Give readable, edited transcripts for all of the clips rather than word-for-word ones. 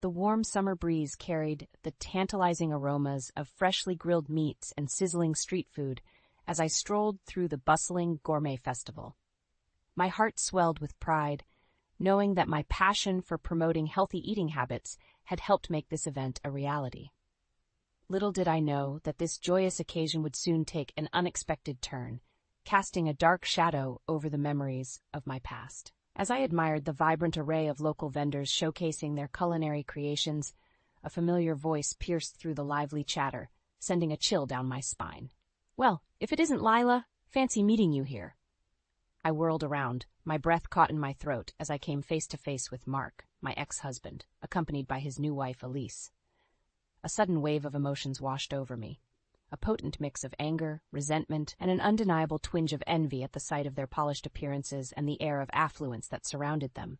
The warm summer breeze carried the tantalizing aromas of freshly grilled meats and sizzling street food as I strolled through the bustling gourmet festival. My heart swelled with pride, knowing that my passion for promoting healthy eating habits had helped make this event a reality. Little did I know that this joyous occasion would soon take an unexpected turn, casting a dark shadow over the memories of my past. As I admired the vibrant array of local vendors showcasing their culinary creations, a familiar voice pierced through the lively chatter, sending a chill down my spine. "Well, if it isn't Lila, fancy meeting you here." I whirled around, my breath caught in my throat as I came face to face with Mark, my ex-husband, accompanied by his new wife, Elise. A sudden wave of emotions washed over me, a potent mix of anger, resentment, and an undeniable twinge of envy at the sight of their polished appearances and the air of affluence that surrounded them.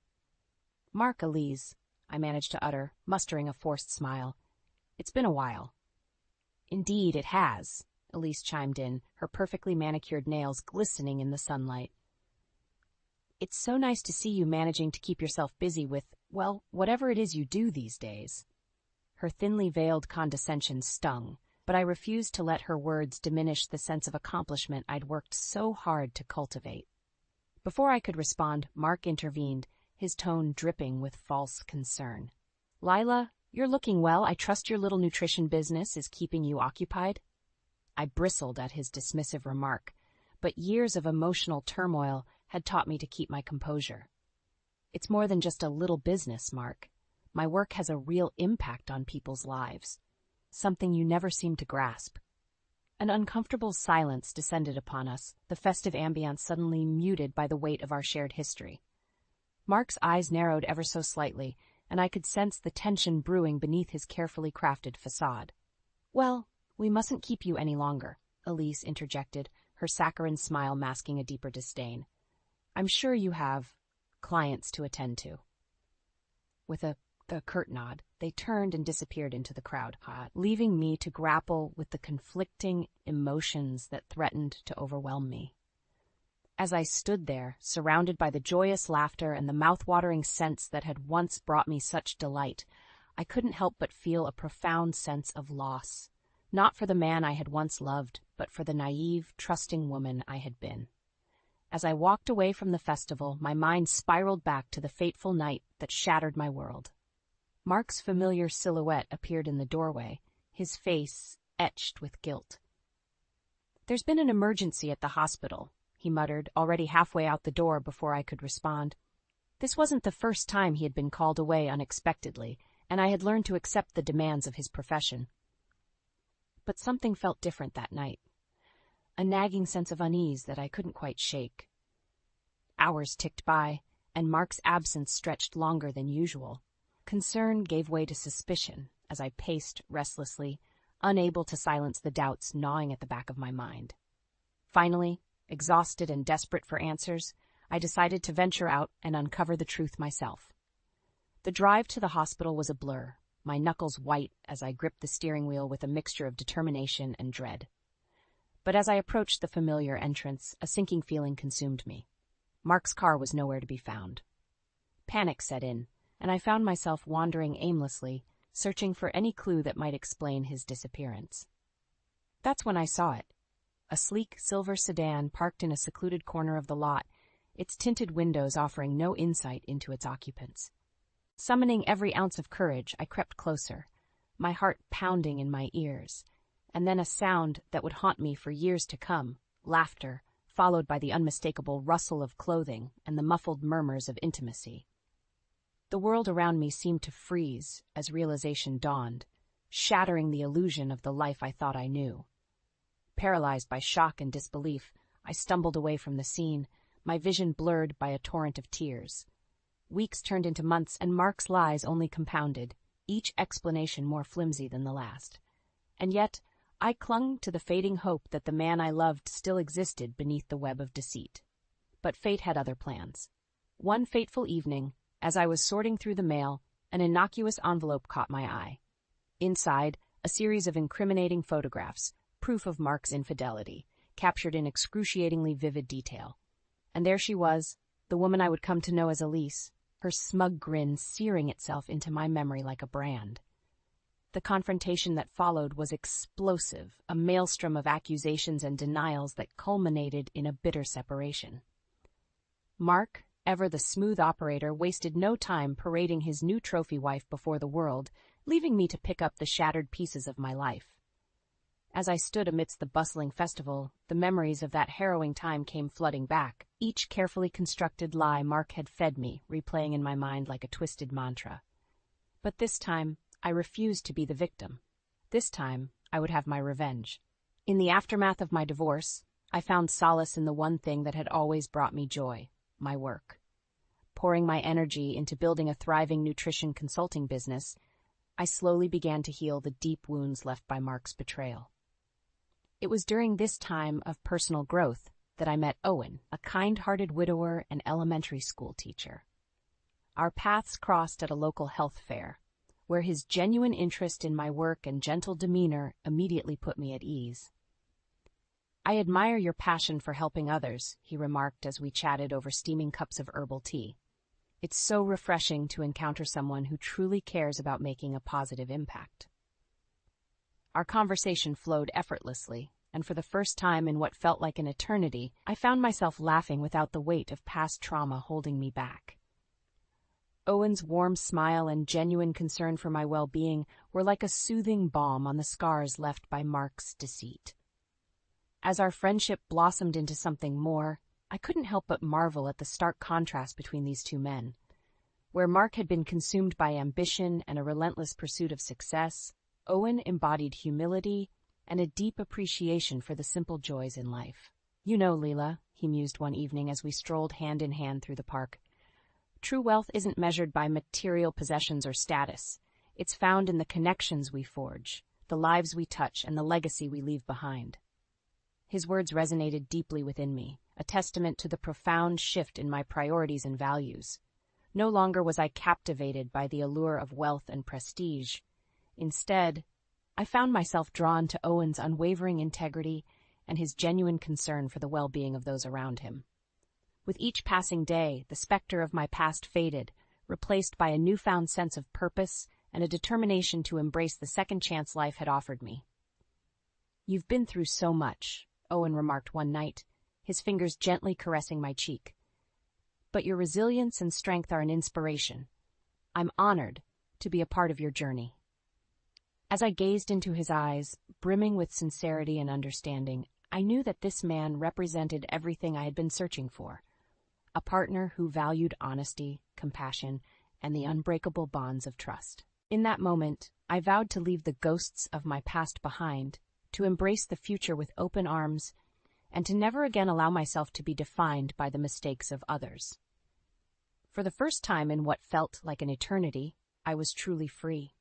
"Mark, Elise," I managed to utter, mustering a forced smile. "It's been a while." "Indeed, it has," Elise chimed in, her perfectly manicured nails glistening in the sunlight. "It's so nice to see you managing to keep yourself busy with, well, whatever it is you do these days." Her thinly veiled condescension stung, but I refused to let her words diminish the sense of accomplishment I'd worked so hard to cultivate. Before I could respond, Mark intervened, his tone dripping with false concern. "Lila, you're looking well. I trust your little nutrition business is keeping you occupied?" I bristled at his dismissive remark, but years of emotional turmoil had taught me to keep my composure. "It's more than just a little business, Mark. My work has a real impact on people's lives, something you never seem to grasp." An uncomfortable silence descended upon us, the festive ambience suddenly muted by the weight of our shared history. Mark's eyes narrowed ever so slightly, and I could sense the tension brewing beneath his carefully crafted facade. "Well, we mustn't keep you any longer," Elise interjected, her saccharine smile masking a deeper disdain. "I'm sure you have clients to attend to." With a curt nod, they turned and disappeared into the crowd, leaving me to grapple with the conflicting emotions that threatened to overwhelm me. As I stood there, surrounded by the joyous laughter and the mouth-watering scents that had once brought me such delight, I couldn't help but feel a profound sense of loss, not for the man I had once loved, but for the naive, trusting woman I had been. As I walked away from the festival, my mind spiraled back to the fateful night that shattered my world. Mark's familiar silhouette appeared in the doorway, his face etched with guilt. "There's been an emergency at the hospital," he muttered, already halfway out the door before I could respond. This wasn't the first time he had been called away unexpectedly, and I had learned to accept the demands of his profession. But something felt different that night, a nagging sense of unease that I couldn't quite shake. Hours ticked by, and Mark's absence stretched longer than usual. Concern gave way to suspicion as I paced restlessly, unable to silence the doubts gnawing at the back of my mind. Finally, exhausted and desperate for answers, I decided to venture out and uncover the truth myself. The drive to the hospital was a blur, my knuckles white as I gripped the steering wheel with a mixture of determination and dread. But as I approached the familiar entrance, a sinking feeling consumed me. Mark's car was nowhere to be found. Panic set in, and I found myself wandering aimlessly, searching for any clue that might explain his disappearance. That's when I saw it. A sleek silver sedan parked in a secluded corner of the lot, its tinted windows offering no insight into its occupants. Summoning every ounce of courage, I crept closer, my heart pounding in my ears, and then a sound that would haunt me for years to come, laughter, followed by the unmistakable rustle of clothing and the muffled murmurs of intimacy. The world around me seemed to freeze as realization dawned, shattering the illusion of the life I thought I knew. Paralyzed by shock and disbelief, I stumbled away from the scene, my vision blurred by a torrent of tears. Weeks turned into months, and Mark's lies only compounded, each explanation more flimsy than the last. And yet, I clung to the fading hope that the man I loved still existed beneath the web of deceit. But fate had other plans. One fateful evening, as I was sorting through the mail, an innocuous envelope caught my eye. Inside, a series of incriminating photographs, proof of Mark's infidelity, captured in excruciatingly vivid detail. And there she was, the woman I would come to know as Elise, her smug grin searing itself into my memory like a brand. The confrontation that followed was explosive, a maelstrom of accusations and denials that culminated in a bitter separation. Mark, ever the smooth operator, wasted no time parading his new trophy wife before the world, leaving me to pick up the shattered pieces of my life. As I stood amidst the bustling festival, the memories of that harrowing time came flooding back, each carefully constructed lie Mark had fed me, replaying in my mind like a twisted mantra. But this time, I refused to be the victim. This time, I would have my revenge. In the aftermath of my divorce, I found solace in the one thing that had always brought me joy: my work. Pouring my energy into building a thriving nutrition consulting business, I slowly began to heal the deep wounds left by Mark's betrayal. It was during this time of personal growth that I met Owen, a kind-hearted widower and elementary school teacher. Our paths crossed at a local health fair, where his genuine interest in my work and gentle demeanor immediately put me at ease. "I admire your passion for helping others," he remarked as we chatted over steaming cups of herbal tea. "It's so refreshing to encounter someone who truly cares about making a positive impact." Our conversation flowed effortlessly, and for the first time in what felt like an eternity, I found myself laughing without the weight of past trauma holding me back. Owen's warm smile and genuine concern for my well-being were like a soothing balm on the scars left by Mark's deceit. As our friendship blossomed into something more, I couldn't help but marvel at the stark contrast between these two men. Where Mark had been consumed by ambition and a relentless pursuit of success, Owen embodied humility and a deep appreciation for the simple joys in life. "You know, Leela," he mused one evening as we strolled hand in hand through the park, "true wealth isn't measured by material possessions or status. It's found in the connections we forge, the lives we touch, and the legacy we leave behind." His words resonated deeply within me, a testament to the profound shift in my priorities and values. No longer was I captivated by the allure of wealth and prestige. Instead, I found myself drawn to Owen's unwavering integrity and his genuine concern for the well-being of those around him. With each passing day, the specter of my past faded, replaced by a newfound sense of purpose and a determination to embrace the second chance life had offered me. "You've been through so much," Owen remarked one night, his fingers gently caressing my cheek. "But your resilience and strength are an inspiration. I'm honored to be a part of your journey." As I gazed into his eyes, brimming with sincerity and understanding, I knew that this man represented everything I had been searching for: a partner who valued honesty, compassion, and the unbreakable bonds of trust. In that moment, I vowed to leave the ghosts of my past behind, to embrace the future with open arms, and to never again allow myself to be defined by the mistakes of others. For the first time in what felt like an eternity, I was truly free.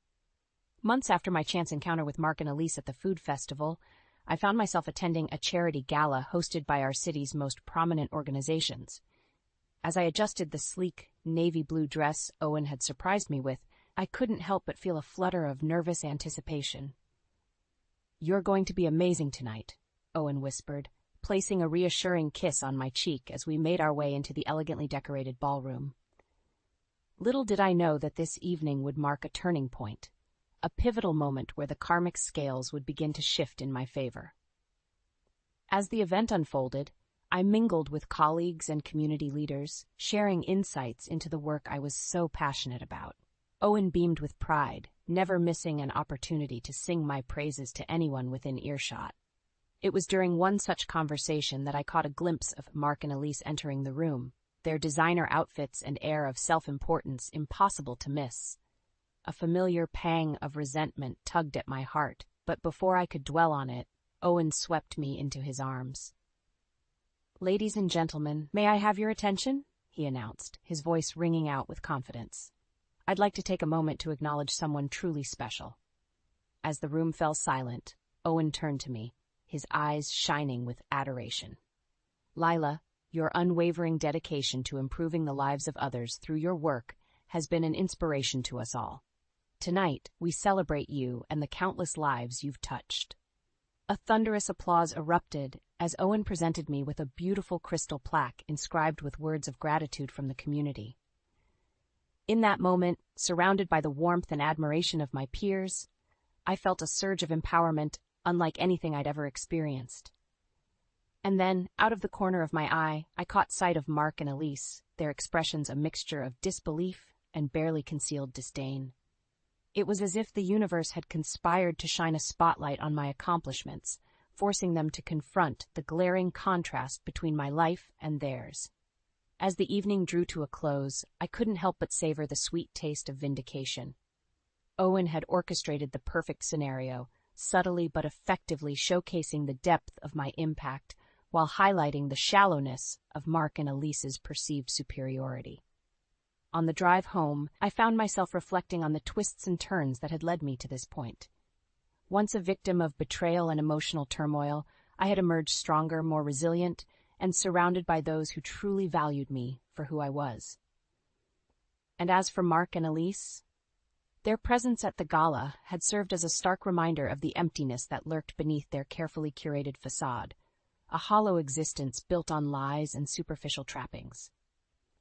Months after my chance encounter with Mark and Elise at the food festival, I found myself attending a charity gala hosted by our city's most prominent organizations. As I adjusted the sleek, navy blue dress Owen had surprised me with, I couldn't help but feel a flutter of nervous anticipation. "You're going to be amazing tonight," Owen whispered, placing a reassuring kiss on my cheek as we made our way into the elegantly decorated ballroom. Little did I know that this evening would mark a turning point, a pivotal moment where the karmic scales would begin to shift in my favor. As the event unfolded, I mingled with colleagues and community leaders, sharing insights into the work I was so passionate about. Owen beamed with pride, never missing an opportunity to sing my praises to anyone within earshot. It was during one such conversation that I caught a glimpse of Mark and Elise entering the room, their designer outfits and air of self-importance impossible to miss. A familiar pang of resentment tugged at my heart, but before I could dwell on it, Owen swept me into his arms. "Ladies and gentlemen, may I have your attention?" he announced, his voice ringing out with confidence. "I'd like to take a moment to acknowledge someone truly special." As the room fell silent, Owen turned to me, his eyes shining with adoration. "Lila, your unwavering dedication to improving the lives of others through your work has been an inspiration to us all. Tonight, we celebrate you and the countless lives you've touched." A thunderous applause erupted as Owen presented me with a beautiful crystal plaque inscribed with words of gratitude from the community. In that moment, surrounded by the warmth and admiration of my peers, I felt a surge of empowerment unlike anything I'd ever experienced. And then, out of the corner of my eye, I caught sight of Mark and Elise, their expressions a mixture of disbelief and barely concealed disdain. It was as if the universe had conspired to shine a spotlight on my accomplishments, forcing them to confront the glaring contrast between my life and theirs. As the evening drew to a close, I couldn't help but savor the sweet taste of vindication. Owen had orchestrated the perfect scenario, subtly but effectively showcasing the depth of my impact while highlighting the shallowness of Mark and Elise's perceived superiority. On the drive home, I found myself reflecting on the twists and turns that had led me to this point. Once a victim of betrayal and emotional turmoil, I had emerged stronger, more resilient, and surrounded by those who truly valued me for who I was. And as for Mark and Elise, their presence at the gala had served as a stark reminder of the emptiness that lurked beneath their carefully curated facade, a hollow existence built on lies and superficial trappings.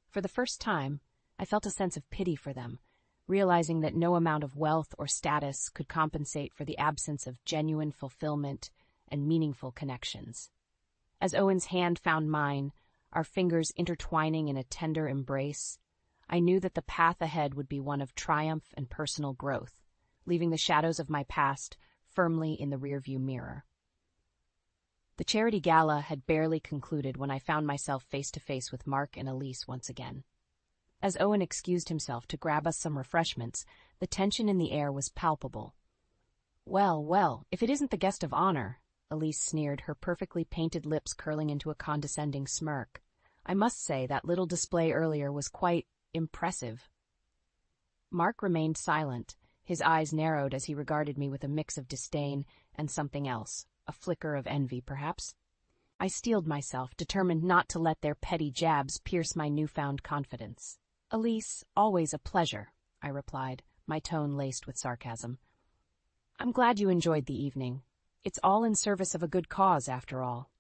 For the first time, I felt a sense of pity for them, realizing that no amount of wealth or status could compensate for the absence of genuine fulfillment and meaningful connections. As Owen's hand found mine, our fingers intertwining in a tender embrace, I knew that the path ahead would be one of triumph and personal growth, leaving the shadows of my past firmly in the rearview mirror. The charity gala had barely concluded when I found myself face to face with Mark and Elise once again. As Owen excused himself to grab us some refreshments, the tension in the air was palpable. "Well, well, if it isn't the guest of honor," Elise sneered, her perfectly painted lips curling into a condescending smirk. "I must say that little display earlier was quite impressive." Mark remained silent, his eyes narrowed as he regarded me with a mix of disdain and something else, a flicker of envy, perhaps. I steeled myself, determined not to let their petty jabs pierce my newfound confidence. "Elise, always a pleasure," I replied, my tone laced with sarcasm. "I'm glad you enjoyed the evening. It's all in service of a good cause, after all."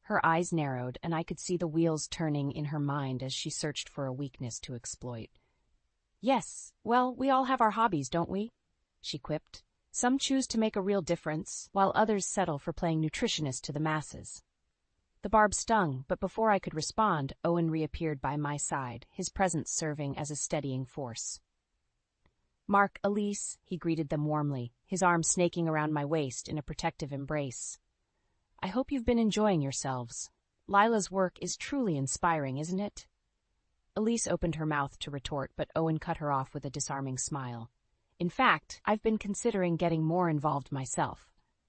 Her eyes narrowed, and I could see the wheels turning in her mind as she searched for a weakness to exploit. "Yes, well, we all have our hobbies, don't we?" she quipped. "Some choose to make a real difference, while others settle for playing nutritionist to the masses." The barb stung, but before I could respond, Owen reappeared by my side, his presence serving as a steadying force. "Mark, Elise," he greeted them warmly, his arm snaking around my waist in a protective embrace. "I hope you've been enjoying yourselves. Lila's work is truly inspiring, isn't it?" Elise opened her mouth to retort, but Owen cut her off with a disarming smile. "In fact, I've been considering getting more involved myself.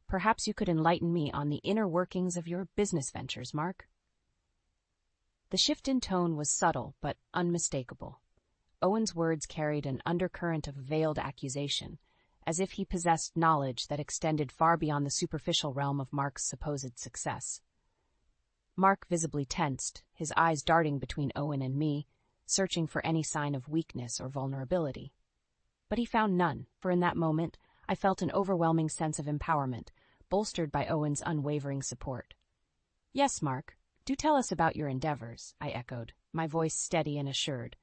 Perhaps you could enlighten me on the inner workings of your business ventures, Mark." The shift in tone was subtle but unmistakable. Owen's words carried an undercurrent of veiled accusation, as if he possessed knowledge that extended far beyond the superficial realm of Mark's supposed success. Mark visibly tensed, his eyes darting between Owen and me, searching for any sign of weakness or vulnerability. But he found none, for in that moment I felt an overwhelming sense of empowerment, bolstered by Owen's unwavering support. "Yes, Mark, do tell us about your endeavors," I echoed, my voice steady and assured.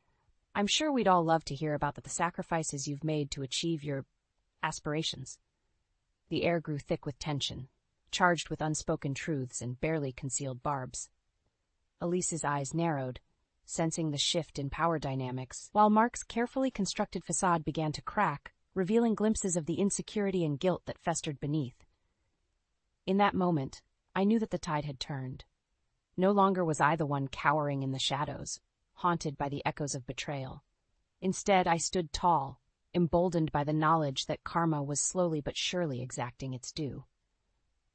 "I'm sure we'd all love to hear about the sacrifices you've made to achieve your aspirations." The air grew thick with tension, charged with unspoken truths and barely concealed barbs. Elise's eyes narrowed, sensing the shift in power dynamics, while Mark's carefully constructed facade began to crack, revealing glimpses of the insecurity and guilt that festered beneath. In that moment, I knew that the tide had turned. No longer was I the one cowering in the shadows, haunted by the echoes of betrayal. Instead, I stood tall, emboldened by the knowledge that karma was slowly but surely exacting its due.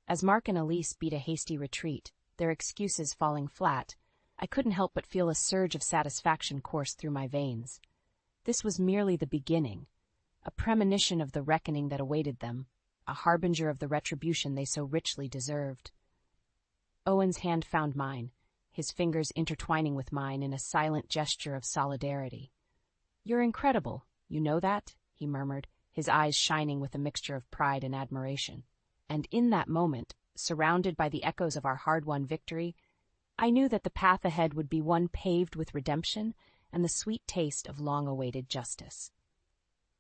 As Mark and Elise beat a hasty retreat, their excuses falling flat, I couldn't help but feel a surge of satisfaction course through my veins. This was merely the beginning, a premonition of the reckoning that awaited them, a harbinger of the retribution they so richly deserved. Owen's hand found mine, his fingers intertwining with mine in a silent gesture of solidarity. "You're incredible, you know that?" he murmured, his eyes shining with a mixture of pride and admiration. And in that moment, surrounded by the echoes of our hard-won victory, I knew that the path ahead would be one paved with redemption and the sweet taste of long-awaited justice.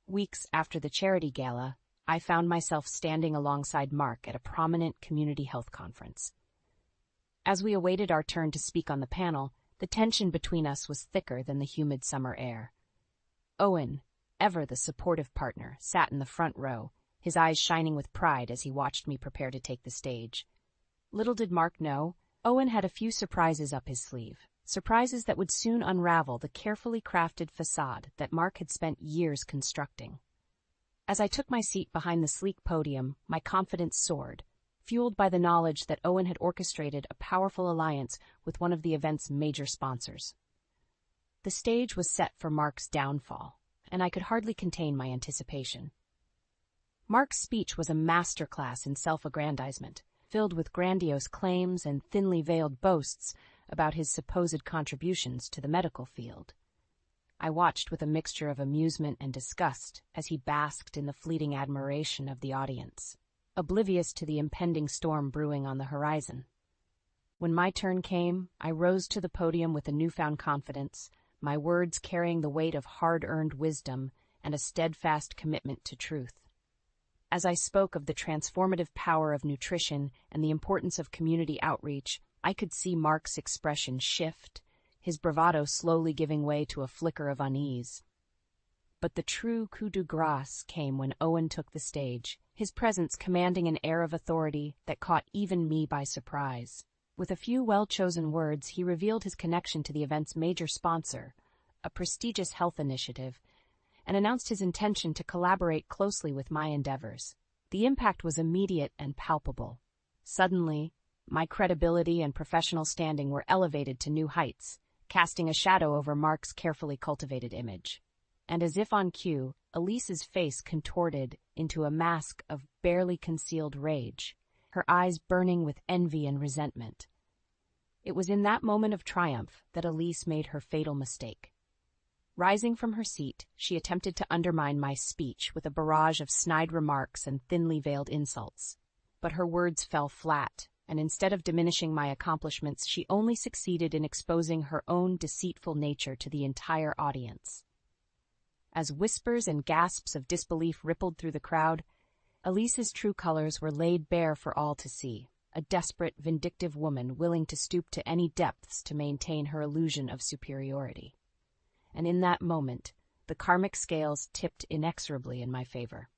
Weeks after the charity gala, I found myself standing alongside Mark at a prominent community health conference. As we awaited our turn to speak on the panel, the tension between us was thicker than the humid summer air. Owen, ever the supportive partner, sat in the front row, his eyes shining with pride as he watched me prepare to take the stage. Little did Mark know, Owen had a few surprises up his sleeve, surprises that would soon unravel the carefully crafted facade that Mark had spent years constructing. As I took my seat behind the sleek podium, my confidence soared, fueled by the knowledge that Owen had orchestrated a powerful alliance with one of the event's major sponsors. The stage was set for Mark's downfall, and I could hardly contain my anticipation. Mark's speech was a masterclass in self-aggrandizement, filled with grandiose claims and thinly veiled boasts about his supposed contributions to the medical field. I watched with a mixture of amusement and disgust as he basked in the fleeting admiration of the audience, oblivious to the impending storm brewing on the horizon. When my turn came, I rose to the podium with a newfound confidence, my words carrying the weight of hard-earned wisdom and a steadfast commitment to truth. As I spoke of the transformative power of nutrition and the importance of community outreach, I could see Mark's expression shift, his bravado slowly giving way to a flicker of unease. But the true coup de grace came when Owen took the stage, his presence commanding an air of authority that caught even me by surprise. With a few well-chosen words, he revealed his connection to the event's major sponsor, a prestigious health initiative, and announced his intention to collaborate closely with my endeavors. The impact was immediate and palpable. Suddenly, my credibility and professional standing were elevated to new heights, casting a shadow over Mark's carefully cultivated image. And as if on cue, Elise's face contorted into a mask of barely concealed rage, her eyes burning with envy and resentment. It was in that moment of triumph that Elise made her fatal mistake. Rising from her seat, she attempted to undermine my speech with a barrage of snide remarks and thinly veiled insults. But her words fell flat, and instead of diminishing my accomplishments, she only succeeded in exposing her own deceitful nature to the entire audience. As whispers and gasps of disbelief rippled through the crowd, Elise's true colors were laid bare for all to see, a desperate, vindictive woman willing to stoop to any depths to maintain her illusion of superiority. And in that moment, the karmic scales tipped inexorably in my favor.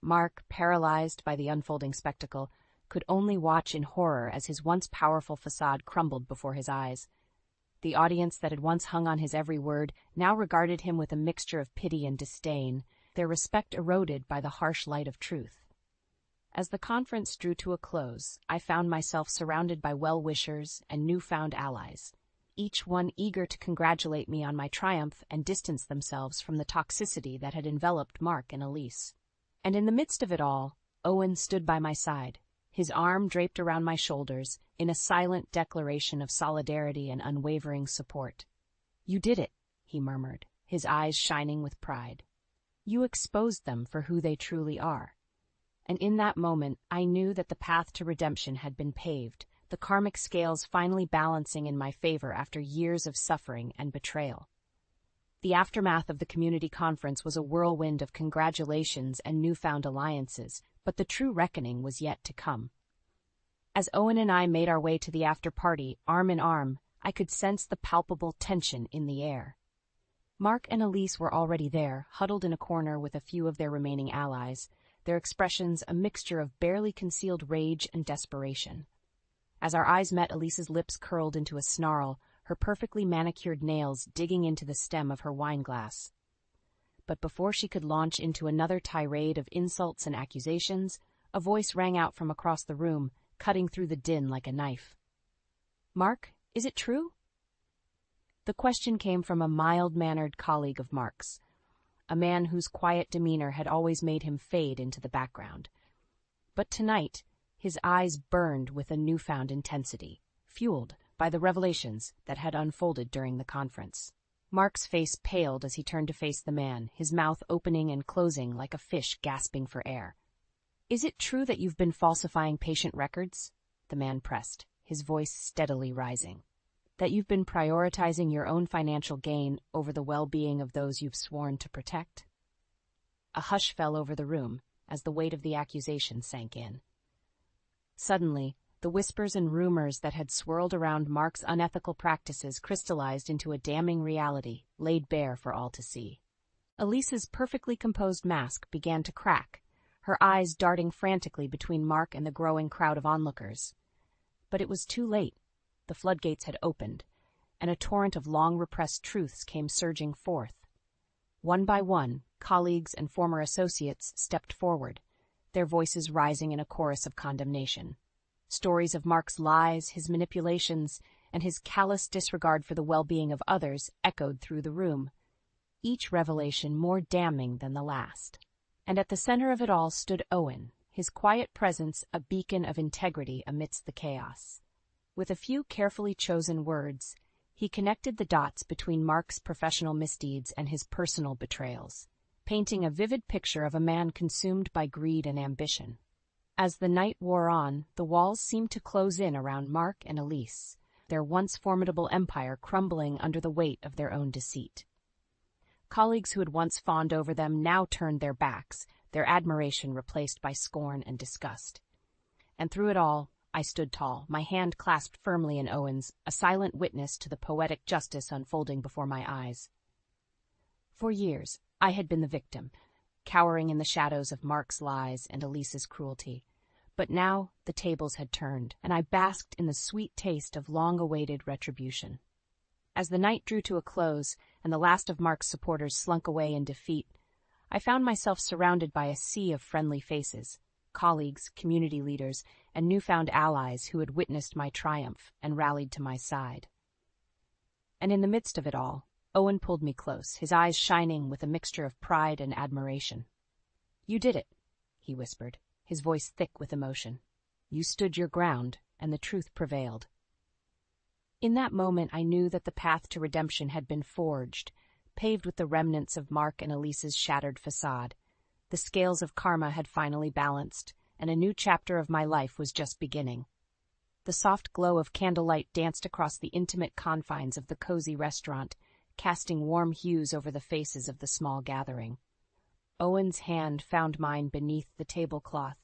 Mark, paralyzed by the unfolding spectacle, could only watch in horror as his once powerful facade crumbled before his eyes. The audience that had once hung on his every word now regarded him with a mixture of pity and disdain, their respect eroded by the harsh light of truth. As the conference drew to a close, I found myself surrounded by well-wishers and newfound allies, each one eager to congratulate me on my triumph and distance themselves from the toxicity that had enveloped Mark and Elise. And in the midst of it all, Owen stood by my side, his arm draped around my shoulders, in a silent declaration of solidarity and unwavering support. "You did it," he murmured, his eyes shining with pride. "You exposed them for who they truly are." And in that moment, I knew that the path to redemption had been paved, the karmic scales finally balancing in my favor after years of suffering and betrayal. The aftermath of the community conference was a whirlwind of congratulations and newfound alliances, but the true reckoning was yet to come. As Owen and I made our way to the after-party, arm in arm, I could sense the palpable tension in the air. Mark and Elise were already there, huddled in a corner with a few of their remaining allies, their expressions a mixture of barely concealed rage and desperation. As our eyes met, Elise's lips curled into a snarl, her perfectly manicured nails digging into the stem of her wine glass. But before she could launch into another tirade of insults and accusations, a voice rang out from across the room, cutting through the din like a knife. "Mark, is it true?" The question came from a mild-mannered colleague of Mark's, a man whose quiet demeanor had always made him fade into the background. But tonight, his eyes burned with a newfound intensity, fueled by the revelations that had unfolded during the conference. Mark's face paled as he turned to face the man, his mouth opening and closing like a fish gasping for air. "Is it true that you've been falsifying patient records?" the man pressed, his voice steadily rising. That you've been prioritizing your own financial gain over the well-being of those you've sworn to protect? A hush fell over the room as the weight of the accusation sank in. Suddenly, the whispers and rumors that had swirled around Mark's unethical practices crystallized into a damning reality, laid bare for all to see. Elise's perfectly composed mask began to crack, her eyes darting frantically between Mark and the growing crowd of onlookers. But it was too late. The floodgates had opened, and a torrent of long-repressed truths came surging forth. One by one, colleagues and former associates stepped forward, their voices rising in a chorus of condemnation. Stories of Mark's lies, his manipulations, and his callous disregard for the well-being of others echoed through the room, each revelation more damning than the last. And at the center of it all stood Owen, his quiet presence a beacon of integrity amidst the chaos. With a few carefully chosen words, he connected the dots between Mark's professional misdeeds and his personal betrayals, painting a vivid picture of a man consumed by greed and ambition. As the night wore on, the walls seemed to close in around Mark and Elise, their once formidable empire crumbling under the weight of their own deceit. Colleagues who had once fawned over them now turned their backs, their admiration replaced by scorn and disgust. And through it all, I stood tall, my hand clasped firmly in Owen's, a silent witness to the poetic justice unfolding before my eyes. For years, I had been the victim, cowering in the shadows of Mark's lies and Elise's cruelty. But now the tables had turned, and I basked in the sweet taste of long-awaited retribution. As the night drew to a close, and the last of Mark's supporters slunk away in defeat, I found myself surrounded by a sea of friendly faces, colleagues, community leaders, and newfound allies who had witnessed my triumph and rallied to my side. And in the midst of it all, Owen pulled me close, his eyes shining with a mixture of pride and admiration. "You did it," he whispered, his voice thick with emotion. "You stood your ground, and the truth prevailed." In that moment I knew that the path to redemption had been forged, paved with the remnants of Mark and Elise's shattered facade. The scales of karma had finally balanced, and a new chapter of my life was just beginning. The soft glow of candlelight danced across the intimate confines of the cozy restaurant, casting warm hues over the faces of the small gathering. Owen's hand found mine beneath the tablecloth,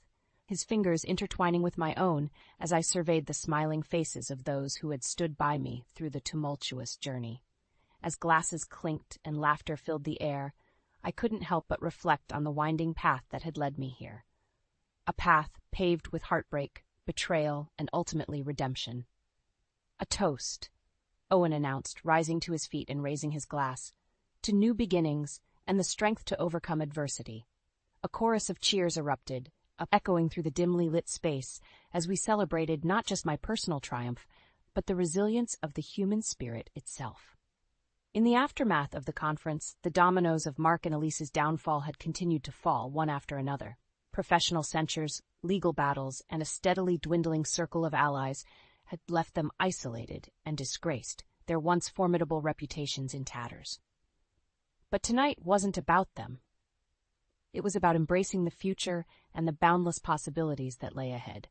his fingers intertwining with my own as I surveyed the smiling faces of those who had stood by me through the tumultuous journey. As glasses clinked and laughter filled the air, I couldn't help but reflect on the winding path that had led me here. A path paved with heartbreak, betrayal, and ultimately redemption. "A toast," Owen announced, rising to his feet and raising his glass, "to new beginnings and the strength to overcome adversity." A chorus of cheers erupted, echoing through the dimly lit space as we celebrated not just my personal triumph, but the resilience of the human spirit itself. In the aftermath of the conference, the dominoes of Mark and Elise's downfall had continued to fall, one after another. Professional censures, legal battles, and a steadily dwindling circle of allies had left them isolated and disgraced, their once formidable reputations in tatters. But tonight wasn't about them. It was about embracing the future and the boundless possibilities that lay ahead.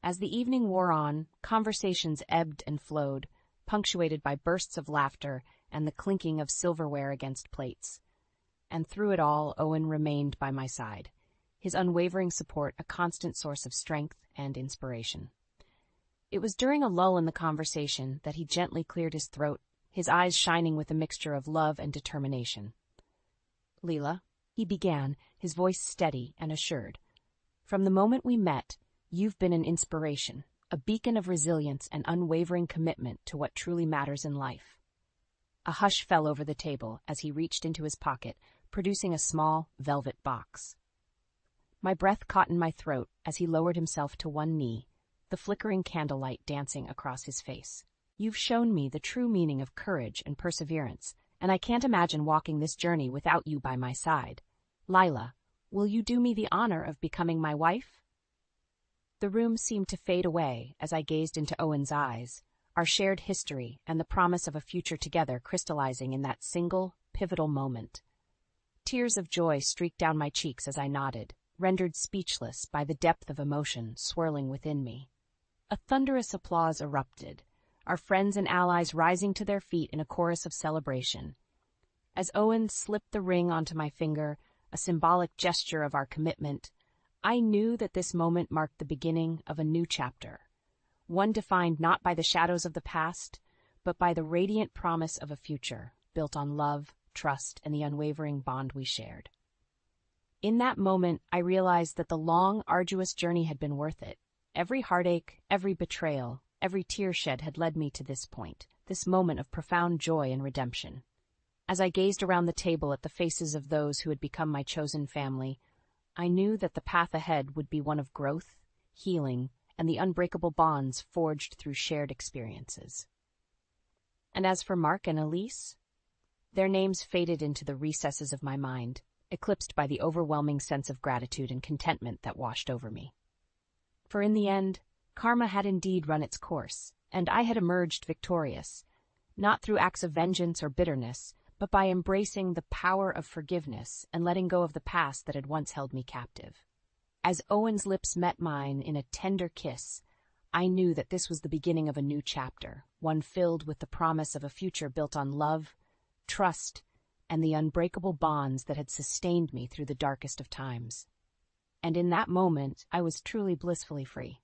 As the evening wore on, conversations ebbed and flowed, punctuated by bursts of laughter and the clinking of silverware against plates. And through it all, Owen remained by my side, his unwavering support a constant source of strength and inspiration. It was during a lull in the conversation that he gently cleared his throat, his eyes shining with a mixture of love and determination. "Leela," he began, his voice steady and assured, "from the moment we met, you've been an inspiration, a beacon of resilience and unwavering commitment to what truly matters in life." A hush fell over the table as he reached into his pocket, producing a small, velvet box. My breath caught in my throat as he lowered himself to one knee, the flickering candlelight dancing across his face. "You've shown me the true meaning of courage and perseverance, and I can't imagine walking this journey without you by my side. Lila, will you do me the honor of becoming my wife?" The room seemed to fade away as I gazed into Owen's eyes, our shared history and the promise of a future together crystallizing in that single, pivotal moment. Tears of joy streaked down my cheeks as I nodded, rendered speechless by the depth of emotion swirling within me. A thunderous applause erupted, our friends and allies rising to their feet in a chorus of celebration. As Owen slipped the ring onto my finger, a symbolic gesture of our commitment, I knew that this moment marked the beginning of a new chapter, one defined not by the shadows of the past, but by the radiant promise of a future built on love, trust, and the unwavering bond we shared. In that moment, I realized that the long, arduous journey had been worth it. Every heartache, every betrayal, every tear shed had led me to this point, this moment of profound joy and redemption. As I gazed around the table at the faces of those who had become my chosen family, I knew that the path ahead would be one of growth, healing, and the unbreakable bonds forged through shared experiences. And as for Mark and Elise, their names faded into the recesses of my mind, eclipsed by the overwhelming sense of gratitude and contentment that washed over me. For in the end, karma had indeed run its course, and I had emerged victorious, not through acts of vengeance or bitterness, but by embracing the power of forgiveness and letting go of the past that had once held me captive. As Owen's lips met mine in a tender kiss, I knew that this was the beginning of a new chapter, one filled with the promise of a future built on love, trust, and the unbreakable bonds that had sustained me through the darkest of times. And in that moment, I was truly blissfully free.